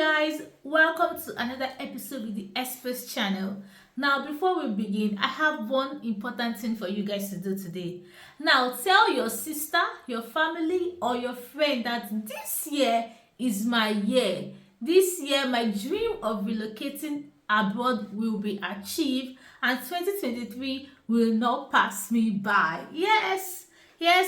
guys, welcome to another episode with the Express channel. Now before we begin, I have one important thing for you guys to do today. Now tell your sister, your family or your friend that this year is my year. This year my dream of relocating abroad will be achieved and 2023 will not pass me by. Yes,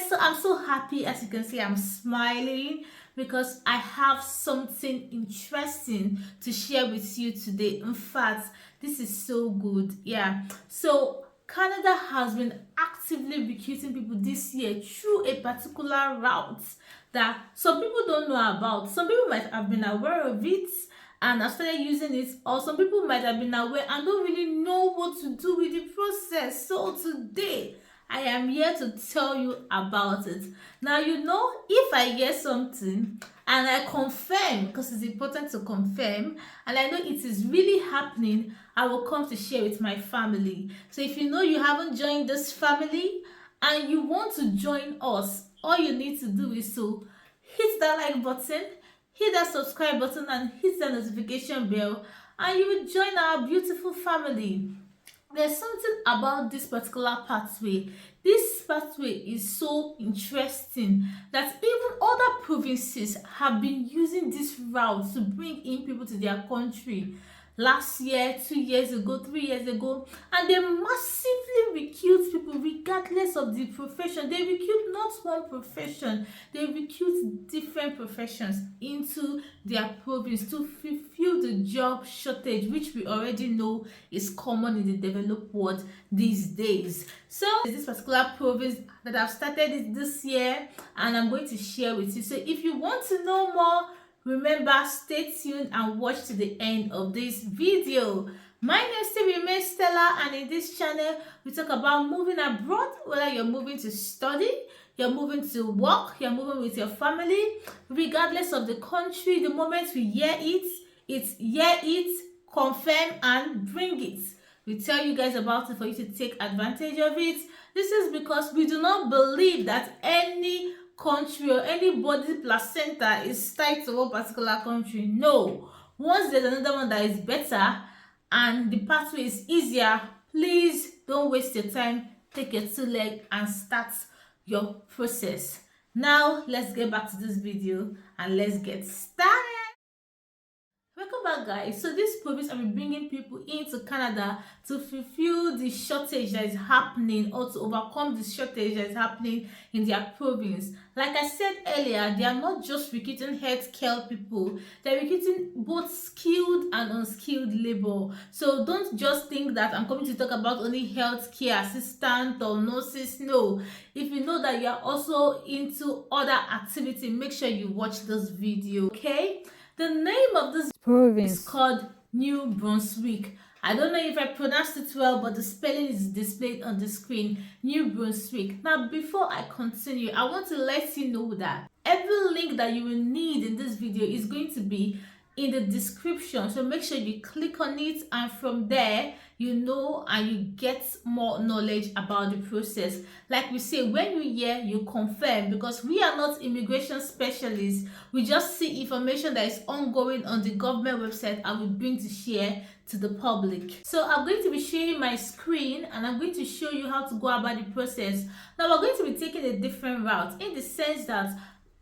so I'm so happy. As you can see, I'm smiling because I have something interesting to share with you today. In fact, this is so good. So Canada has been actively recruiting people this year through a particular route that some people don't know about. Some people might have been aware of it and have started using it, or some people might have been aware and don't really know what to do with the process. So today I am here to tell you about it. Now, if I hear something and I confirm, because it's important to confirm, and I know it is really happening, I will come to share with my family. So if you know you haven't joined this family and you want to join us, all you need to do is to hit that like button, hit that subscribe button, and hit the notification bell, and you will join our beautiful family. There's something about this particular pathway. This pathway is so interesting that even other provinces have been using this route to bring in people to their country. Last year, 2 years ago, 3 years ago, and they massively recruit people regardless of the profession. They recruit not one profession, they recruit different professions into their province to fulfill the job shortage, which we already know is common in the developed world these days. So this particular province that I've started it this year, and I'm going to share with you. So if you want to know more, remember, stay tuned and watch to the end of this video. My name still remains Stella, and in this channel we talk about moving abroad, whether you're moving to study, you're moving to work, you're moving with your family, regardless of the country. The moment we hear it, confirm and bring it. We tell you guys about it for you to take advantage of it. This is because we do not believe that any country or anybody's placenta is tied to one particular country. No. Once there's another one that is better and the pathway is easier, please don't waste your time. Take your 2 legs and start your process. Now let's get back to this video and let's get started. Welcome back, guys. So this province, I'm bringing people into Canada to fulfill the shortage that is happening, or to overcome the shortage that is happening in their province. Like I said earlier, they are not just recruiting healthcare people, they're recruiting both skilled and unskilled labor. So don't just think that I'm coming to talk about only healthcare assistant or nurses. No, if you know that you are also into other activity, make sure you watch this video. Okay, the name of this province is called New Brunswick. I don't know if I pronounced it well, but the spelling is displayed on the screen. New Brunswick. Now, before I continue, I want to let you know that every link that you will need in this video is going to be in the description. So make sure you click on it, and from there you know and you get more knowledge about the process. Like we say, when you hear, you confirm, because we are not immigration specialists. We just see information that is ongoing on the government website and we bring to share to the public. So I'm going to be sharing my screen and I'm going to show you how to go about the process. Now we're going to be taking a different route, in the sense that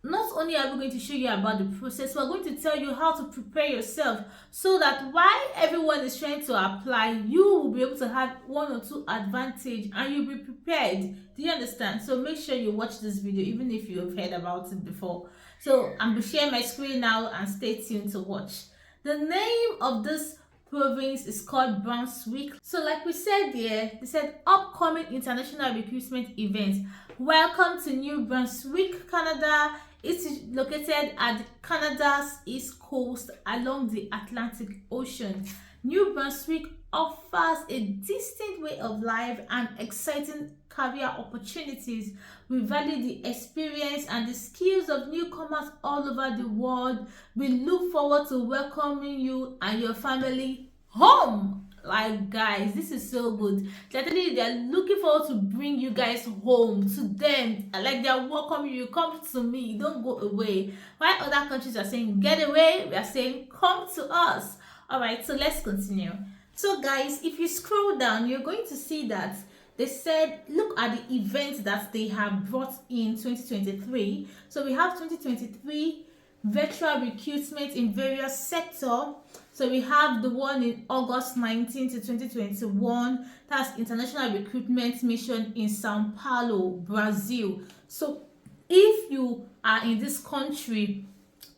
not only are we going to show you about the process, we're going to tell you how to prepare yourself, so that while everyone is trying to apply, you will be able to have 1 or 2 advantage and you'll be prepared. Do you understand? So make sure you watch this video even if you have heard about it before. So I'm going to share my screen now and stay tuned to watch. The name of this province is called Brunswick. So like we said there, they said upcoming international recruitment event. Welcome to New Brunswick, Canada. It is located at Canada's east coast along the Atlantic Ocean. New Brunswick offers a distinct way of life and exciting career opportunities. We value the experience and the skills of newcomers all over the world. We look forward to welcoming you and your family home. Like, guys, this is so good. They're telling you they're looking forward to bring you guys home to them. Like, they're welcoming you. Come to me, don't go away. While other countries are saying get away, we are saying come to us. All right, so let's continue. So guys, if you scroll down, you're going to see that they said look at the events that they have brought in 2023. So we have 2023 virtual recruitment in various sectors. So we have the one in August 19 to 2021. That's International Recruitment Mission in Sao Paulo, Brazil. So if you are in this country,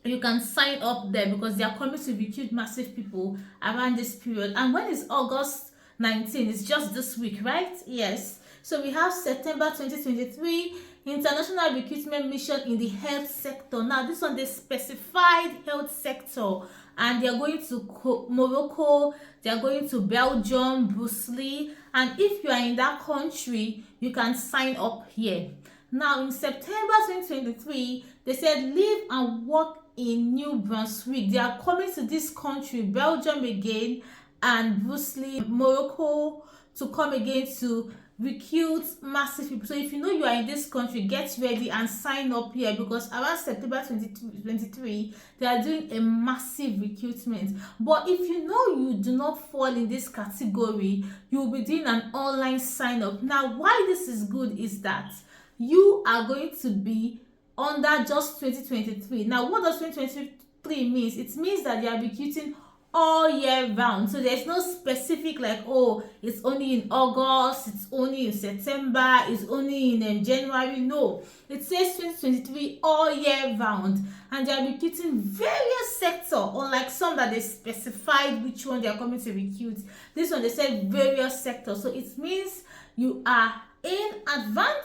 you can sign up there because they are coming to recruit massive people around this period. And when is August 19? It's just this week, right? Yes. So we have September 2023 International Recruitment Mission in the health sector. Now this one, they specified health sector, and they are going to Morocco, they are going to Belgium, Brunswick, and if you are in that country, you can sign up here. Now in September 2023, they said live and work in New Brunswick. They are coming to this country, Belgium again, and Brunswick, Morocco, to come again to recruit massive people. So if you know you are in this country, get ready and sign up here, because around September 2023 they are doing a massive recruitment. But if you know you do not fall in this category, you will be doing an online sign up. Now why this is good is that you are going to be under just 2023. Now what does 2023 means? It means that they are recruiting all year round. So there's no specific like, oh, it's only in August, it's only in September, it's only in January. No, it says 2023 all year round, and they are recruiting various sectors, unlike some that they specified which one they are coming to recruit. This one they said various sectors, so it means you are in advantage.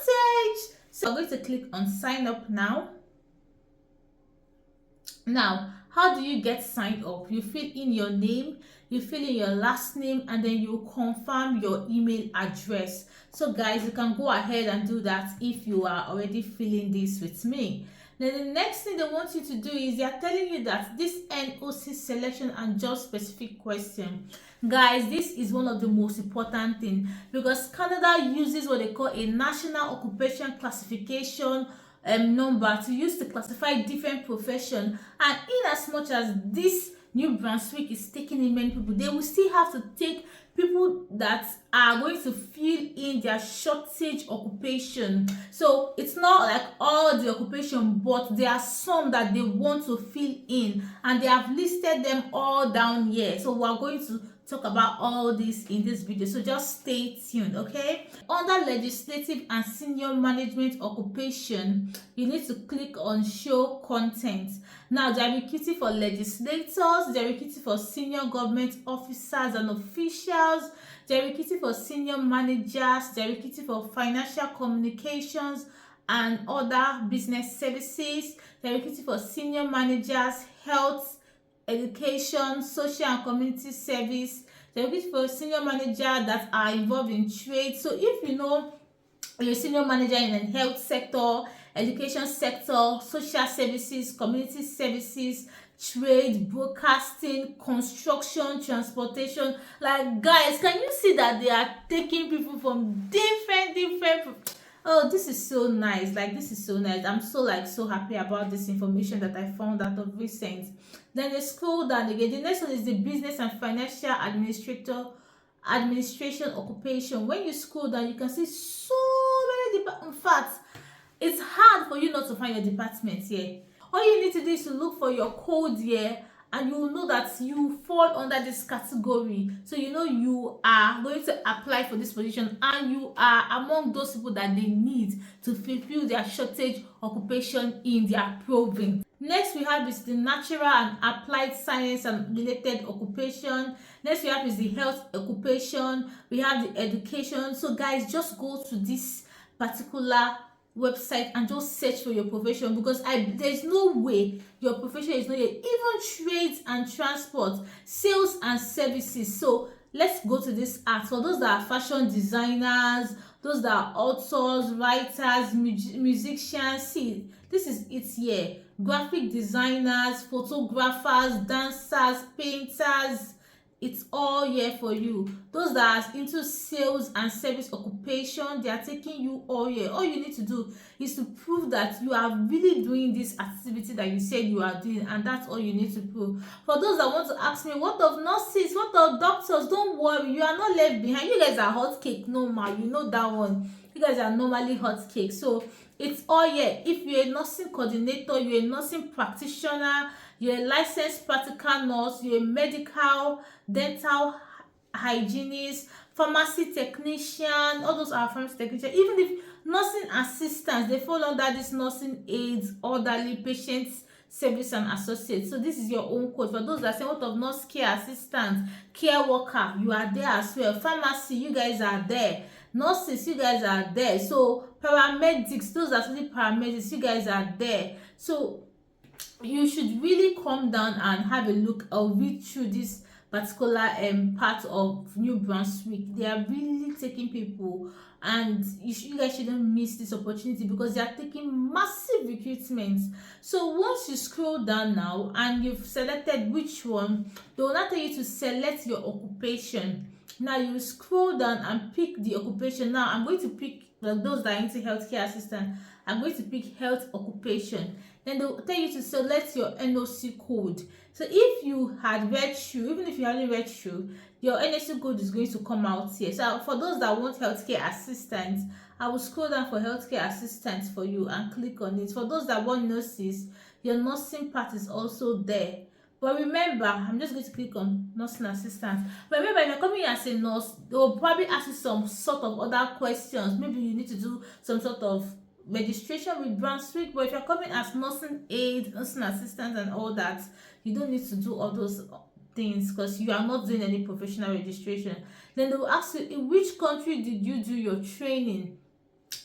So I'm going to click on sign up now. Now, how do you get signed up? You fill in your name, you fill in your last name, and then you confirm your email address. So guys, you can go ahead and do that if you are already filling this with me. Then the next thing they want you to do is they are telling you that this NOC selection and job specific question. Guys, this is one of the most important things, because Canada uses what they call a national occupation classification number to use to classify different profession. And in as much as this New Brunswick is taking in many people, they will still have to take people that are going to fill in their shortage occupation. So it's not like all the occupation, but there are some that they want to fill in, and they have listed them all down here. So we are going to talk about all this in this video, so just stay tuned. Okay, under legislative and senior management occupation, you need to click on show content. Now they are recruiting for legislators, they are recruiting for senior government officers and officials, they are recruiting for senior managers, they are recruiting for financial communications and other business services, they are recruiting for senior managers, health, education, social and community service. They're looking for a senior manager that are involved in trade. So if you know you're a senior manager in the health sector, education sector, social services, community services, trade, broadcasting, construction, transportation, like guys, can you see that they are taking people from different oh, this is so nice. Like, this is so nice. I'm so happy about this information that I found out of recent. Then they scroll down again. The next one is the business and financial administration occupation. When you scroll down, you can see so many departments. In fact, it's hard for you not to find your department here. All you need to do is to look for your code here, and you will know that you fall under this category. So you know you are going to apply for this position, and you are among those people that they need to fulfill their shortage occupation in their province. Next we have is the natural and applied science and related occupation. Next we have is the health occupation. We have the education. So guys, just go to this particular website and just search for your profession, because there's no way your profession is not here. Even trades and transport, sales and services. So let's go to this art. For those that are fashion designers, those that are authors, writers, musicians, see, this is it here. Graphic designers, photographers, dancers, painters, it's all here for you. Those that are into sales and service occupation, they are taking you all here. All you need to do is to prove that you are really doing this activity that you said you are doing, and that's all you need to prove. For those that want to ask me, what of nurses, what of doctors, don't worry, you are not left behind. You guys are hot cake normal, you know that one. You guys are normally hot cake. So it's all here. If you're a nursing coordinator, you're a nursing practitioner, you're a licensed practical nurse, you're a medical, dental hygienist, pharmacy technician, all those are pharmacy technician. Even if nursing assistants, they fall under this nursing aides, orderly, patients service and associates. So this is your own code. For those that say what of nurse care assistants, care worker, you are there as well. Pharmacy, you guys are there. Nurses, you guys are there. So paramedics, those that study paramedics, you guys are there. So you should really come down and have a look or read through this particular part of New Brunswick. They are really taking people, and you guys shouldn't miss this opportunity because they are taking massive recruitment. So once you scroll down now and you've selected which one, they will now tell you to select your occupation. Now you scroll down and pick the occupation. Now I'm going to pick those that are into healthcare assistant. I'm going to pick health occupation. Then they'll tell you to select your NOC code. So if you had read through, even if you hadn't read through, your NOC code is going to come out here. So for those that want healthcare assistants, I will scroll down for healthcare assistants for you and click on it. For those that want nurses, your nursing part is also there. But remember, I'm just going to click on nursing assistants. But remember, if you're coming as a nurse, they will probably ask you some sort of other questions. Maybe you need to do some sort of registration with Brunswick. But if you're coming as nursing aid, nursing assistant and all that, you don't need to do all those things because you are not doing any professional registration. Then they will ask you, in which country did you do your training?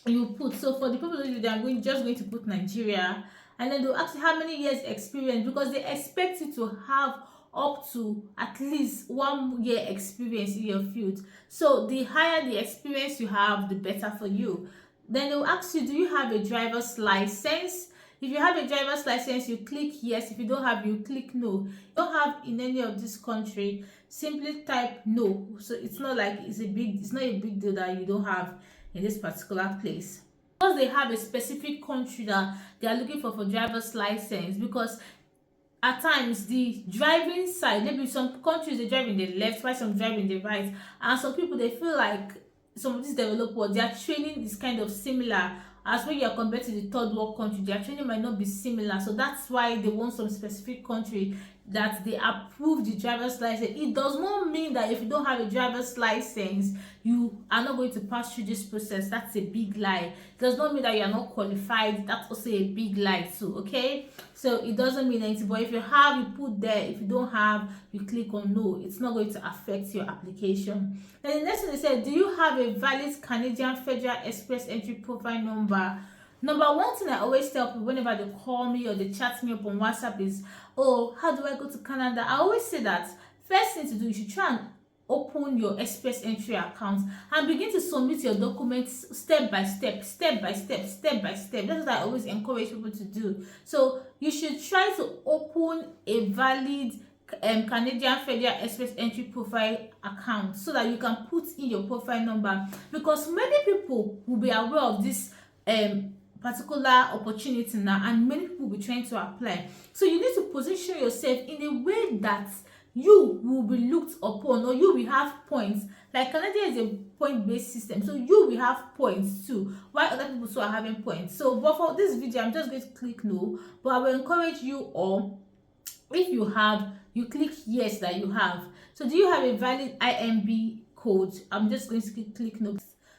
You put, so for the people that I'm just going to put Nigeria. And then they'll ask you how many years experience, because they expect you to have up to at least 1 year experience in your field. So the higher the experience you have, the better for you. Then they'll ask you, do you have a driver's license? If you have a driver's license, you click yes. If you don't have, you click no. If you don't have in any of this country, simply type no. So it's not like it's not a big deal that you don't have in this particular place. Because they have a specific country that they are looking for driver's license, because at times the driving side, maybe some countries they drive in the left, while some drive in the right, and some people they feel like some of these developers, their training is kind of similar. As when you are compared to the third world country, their training might not be similar. So that's why they want some specific country that they approve the driver's license. It does not mean that if you don't have a driver's license, you are not going to pass through this process. That's a big lie. It does not mean that you are not qualified. That's also a big lie too, okay? So it doesn't mean anything. But if you have, you put there. If you don't have, you click on no. It's not going to affect your application. Then the next thing they said, do you have a valid Canadian Federal Express Entry Profile number? Number one thing I always tell people whenever they call me or they chat me up on WhatsApp is, oh, how do I go to Canada? I always say that first thing to do, you should try and open your express entry account and begin to submit your documents step by step, step by step, step by step. That's what I always encourage people to do. So you should try to open a valid Canadian Federal Express Entry Profile account so that you can put in your profile number, because many people will be aware of this particular opportunity now, and many people will be trying to apply. So you need to position yourself in a way that you will be looked upon, or you will have points. Like Canada is a point-based system, so you will have points too, while other people too are having points. So but for this video, I'm just going to click no, but I will encourage you all, if you have, you click yes that you have. So do you have a valid IMB code? I'm just going to click no.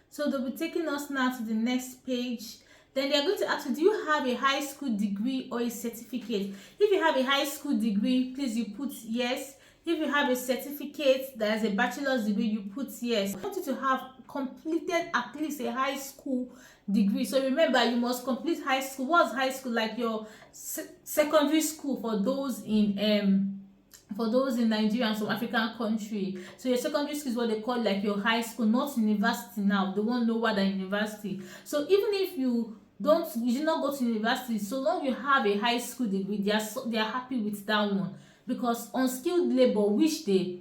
So they'll be taking us now to the next page. Then they are going to ask you, do you have a high school degree or a certificate? If you have a high school degree, please you put yes. If you have a certificate that is a bachelor's degree, you put yes. I want you to have completed at least a high school degree. So remember, you must complete high school. What's high school? Like your secondary school for those in Nigeria and some African country. So your secondary school is what they call like your high school, not university now. They won't know what than university. So even if you did not go to university, so long you have a high school degree, they are happy with that one, because unskilled labor, which they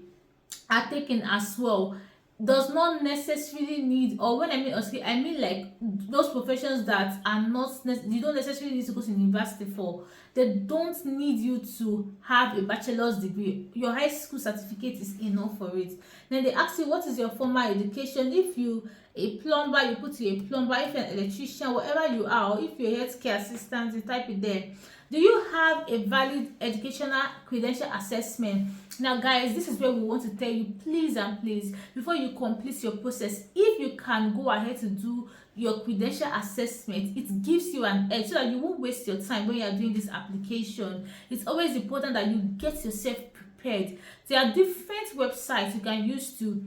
are taken as well does not necessarily need, or when I mean okay, I mean like those professions that are not you don't necessarily need to go to university for. They don't need you to have a bachelor's degree. Your high school certificate is enough for it. Then they ask you what is your formal education. If you a plumber, you put you a plumber. If you're an electrician, whatever you are, or if you're a healthcare assistant, you type it there. Do you have a valid educational credential assessment? Now guys, this is where we want to tell you, please and please, before you complete your process, if you can go ahead to do your credential assessment, it gives you an edge so that you won't waste your time when you are doing this application. It's always important that you get yourself prepared. There are different websites you can use to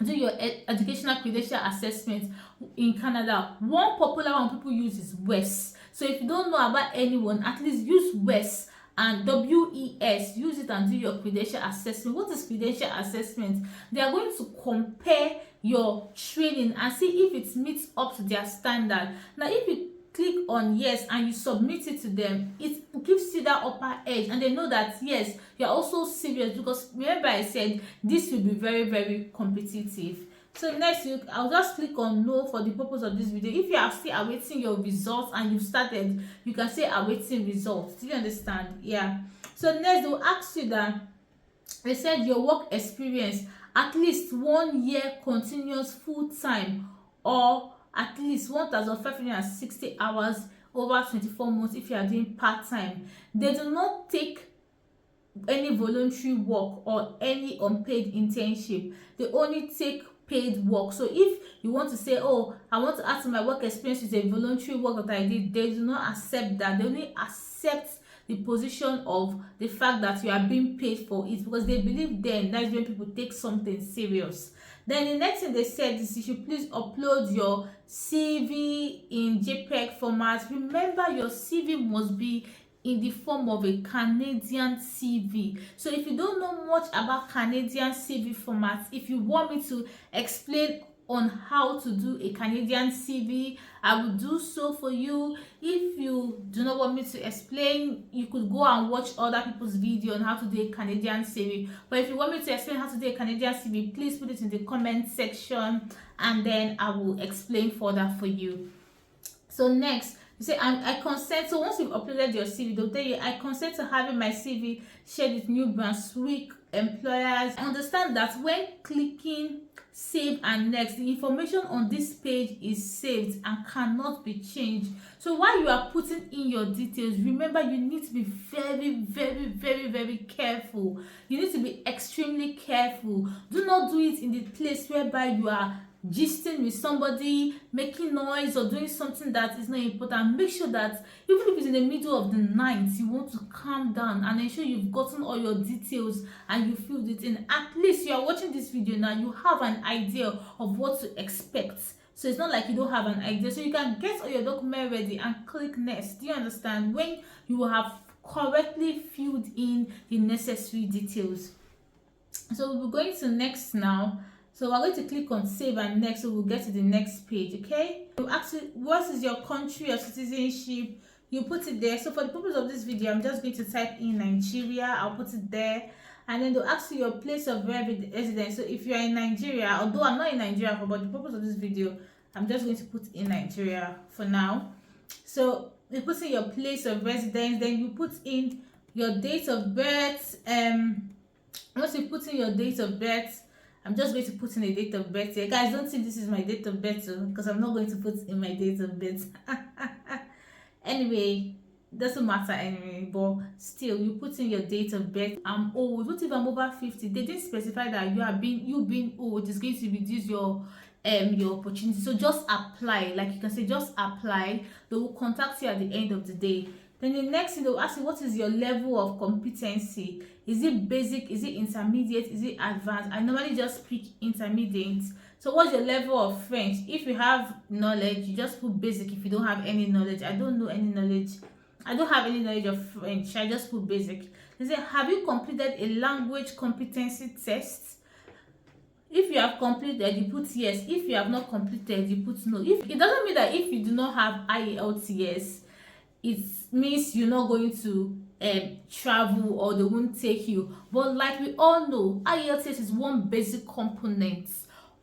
do your educational credential assessment in Canada. One popular one people use is WES. So if you don't know about anyone, at least use WES and WES. Use it and do your credential assessment. What is credential assessment? They are going to compare your training and see if it meets up to their standard. Now if you click on yes and you submit it to them, it gives you that upper edge and they know that yes, you're also serious, because remember I said this will be very, very competitive. So next I'll just click on no for the purpose of this video. If you are still awaiting your results and you've started, you can say awaiting results. Do you understand? Yeah. So next they'll ask you that they said your work experience, at least 1 year continuous full time, or at least 1,560 hours over 24 months if you are doing part-time. They do not take any voluntary work or any unpaid internship. They only take paid work. So if you want to say, oh, I want to add to my work experience with a voluntary work that I did, they do not accept that. They only accept the position of the fact that you are being paid for it, because they believe then that's when people take something serious. Then the next thing they said is you should please upload your CV in JPEG format. Remember, your CV must be in the form of a Canadian CV. So if you don't know much about Canadian CV formats, if you want me to explain on how to do a Canadian CV, I will do so for you. If you do not want me to explain, you could go and watch other people's video on how to do a Canadian CV. But if you want me to explain how to do a Canadian CV, please put it in the comment section and then I will explain further for you. So next, you say I consent. So once you've uploaded your CV, they'll tell you I consent to having my CV shared with New Brunswick employers. I understand that when clicking save and next, the information on this page is saved and cannot be changed. So while you are putting in your details, remember you need to be very, very, very, very careful. You need to be extremely careful. Do not do it in the place whereby you are gisting with somebody, making noise or doing something that is not important. Make sure that even if it's in the middle of the night, you want to calm down and ensure you've gotten all your details and you filled it in. At least you are watching this video now, you have an idea of what to expect. So it's not like you don't have an idea. So you can get all your document ready and click next. Do you understand? When you will have correctly filled in the necessary details. So we're going to next now. So we're going to click on save and next, so we'll get to the next page. Okay, you ask you what is your country or citizenship, you put it there. So for the purpose of this video, I'm just going to type in Nigeria. I'll put it there, and then they'll ask you your place of residence. So if you are in Nigeria, although I'm not in Nigeria for the purpose of this video, I'm just going to put in Nigeria for now. So you put in your place of residence, then you put in your date of birth. Once you put in your date of birth, I'm just going to put in a date of birth here. Guys, don't think this is my date of birth because I'm not going to put in my date of birth. Anyway, doesn't matter anyway, but still, you put in your date of birth. I'm old. What if I'm over 50? They didn't specify that you being old is going to reduce your opportunity. So just apply. Like you can say, just apply. They will contact you at the end of the day. Then the next thing, they'll ask you, what is your level of competency? Is it basic? Is it intermediate? Is it advanced? I normally just pick intermediate. So what's your level of French? If you have knowledge, you just put basic. If you don't have any knowledge, I don't know any knowledge. I don't have any knowledge of French. I just put basic. They say, have you completed a language competency test? If you have completed, you put yes. If you have not completed, you put no. It doesn't mean that if you do not have IELTS, it means you're not going to travel, or they won't take you. But like we all know, IELTS is one basic component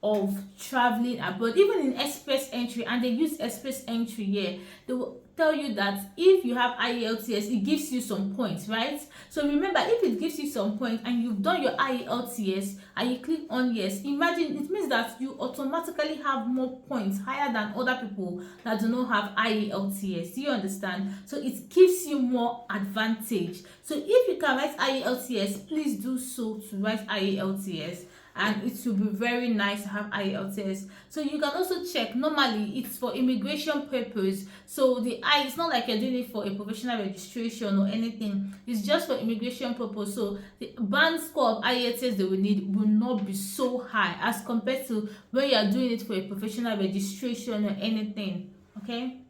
of traveling abroad, even in express entry. And they use express entry here. They will tell you that if you have IELTS, it gives you some points, right? So remember, if it gives you some points and you've done your IELTS and you click on yes, imagine it means that you automatically have more points, higher than other people that do not have IELTS. Do you understand? So it gives you more advantage. So if you can write IELTS, please do so to write IELTS, and it will be very nice to have IELTS. So you can also check. Normally it's for immigration purpose, so the I, it's not like you're doing it for a professional registration or anything. It's just for immigration purpose. So the band score of IELTS they will need will not be so high as compared to when you are doing it for a professional registration or anything. Okay,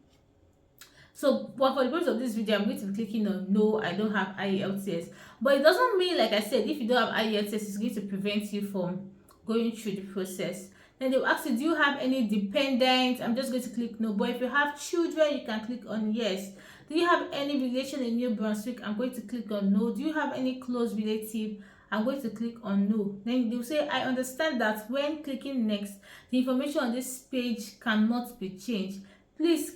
so but for the purpose of this video, I'm going to be clicking on no, I don't have IELTS. But it doesn't mean, like I said, if you don't have IELTS, it's going to prevent you from going through the process. Then they will ask you, do you have any dependents? I'm just going to click no. But if you have children, you can click on yes. Do you have any relation in New Brunswick? I'm going to click on no. Do you have any close relative? I'm going to click on no. Then they will say, I understand that when clicking next, the information on this page cannot be changed. Please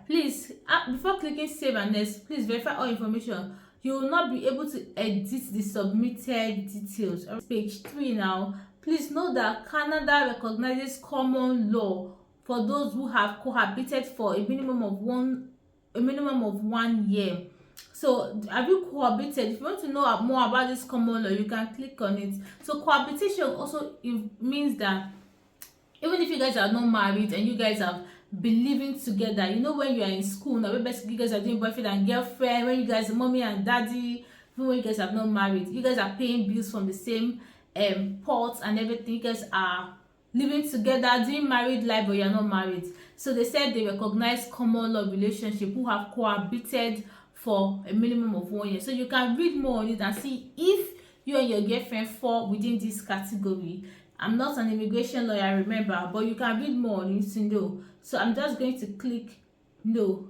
before clicking save and next, please verify all information. You will not be able to edit the submitted details. Page 3 now. Please note that Canada recognizes common law for those who have cohabited for a minimum of 1 year. So have you cohabited? If you want to know more about this common law, you can click on it. So cohabitation also means that even if you guys are not married and you guys have been living together, you know, when you are in school now, basically you guys are doing boyfriend and girlfriend, when you guys are mommy and daddy, even when you guys are not married, you guys are paying bills from the same pot and everything. You guys are living together, doing married life, but you're not married. So they said they recognize common law relationship who have cohabited for a minimum of 1 year. So you can read more on it and see if you and your girlfriend fall within this category. I'm not an immigration lawyer, remember, but you can read more on it to know. So I'm just going to click no.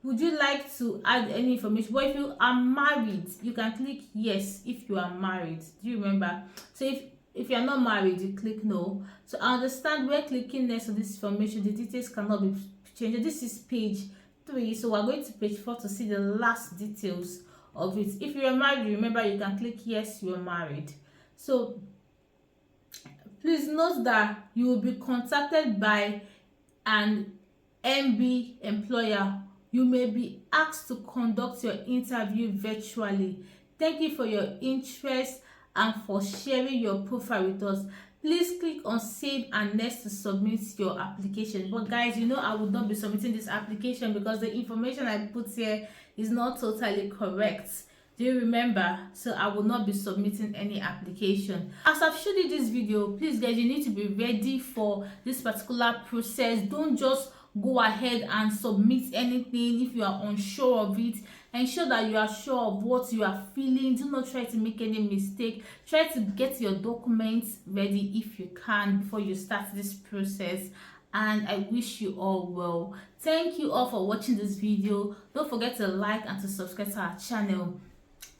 Would you like to add any information? But if you are married, you can click yes if you are married. Do you remember? So if you are not married, you click no. So I understand when clicking next to this information, the details cannot be changed. This is page 3, so we're going to page 4 to see the last details of it. If you are married, remember you can click yes, you are married. So please note that you will be contacted by an MB employer. You may be asked to conduct your interview virtually. Thank you for your interest and for sharing your profile with us. Please click on save and next to submit your application. But guys, you know I would not be submitting this application because the information I put here is not totally correct. Do you remember? So I will not be submitting any application. As I've showed you this video, please guys, you need to be ready for this particular process. Don't just go ahead and submit anything if you are unsure of it. Ensure that you are sure of what you are feeling. Do not try to make any mistake. Try to get your documents ready if you can before you start this process. And I wish you all well. Thank you all for watching this video. Don't forget to like and to subscribe to our channel.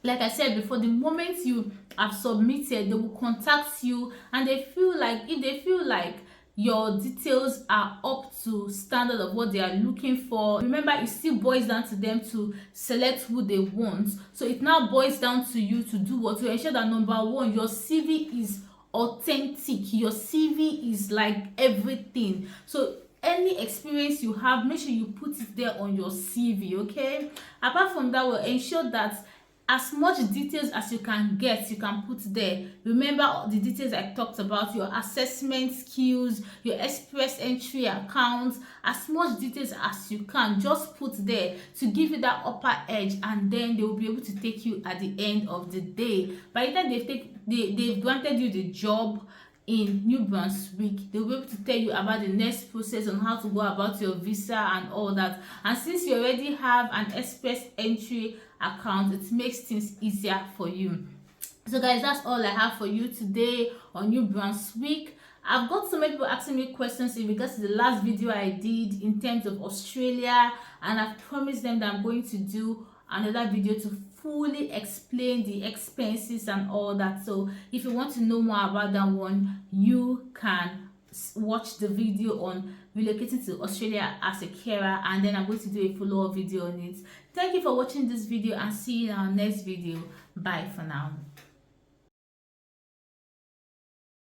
Like I said before, the moment you have submitted, they will contact you, and if they feel like your details are up to standard of what they are looking for, remember it still boils down to them to select who they want. So it now boils down to you to do what? To ensure that number one, your CV is authentic. Your CV is like everything. So any experience you have, make sure you put it there on your CV, okay? Apart from that, we'll ensure that as much details as you can get, you can put there. Remember the details I talked about, your assessment skills, your express entry accounts, as much details as you can, just put there to give you that upper edge, and then they will be able to take you at the end of the day. By the time they've granted you the job in New Brunswick, they will be able to tell you about the next process on how to go about your visa and all that. And since you already have an express entry account, it makes things easier for you. So guys, that's all I have for you today on New Brunswick. I've got so many people asking me questions in regards to the last video I did in terms of Australia, and I've promised them that I'm going to do another video to fully explain the expenses and all that. So if you want to know more about that one, you can watch the video on relocating to Australia as a carer, and then I'm going to do a follow-up video on it. Thank you for watching this video, and see you in our next video. Bye for now.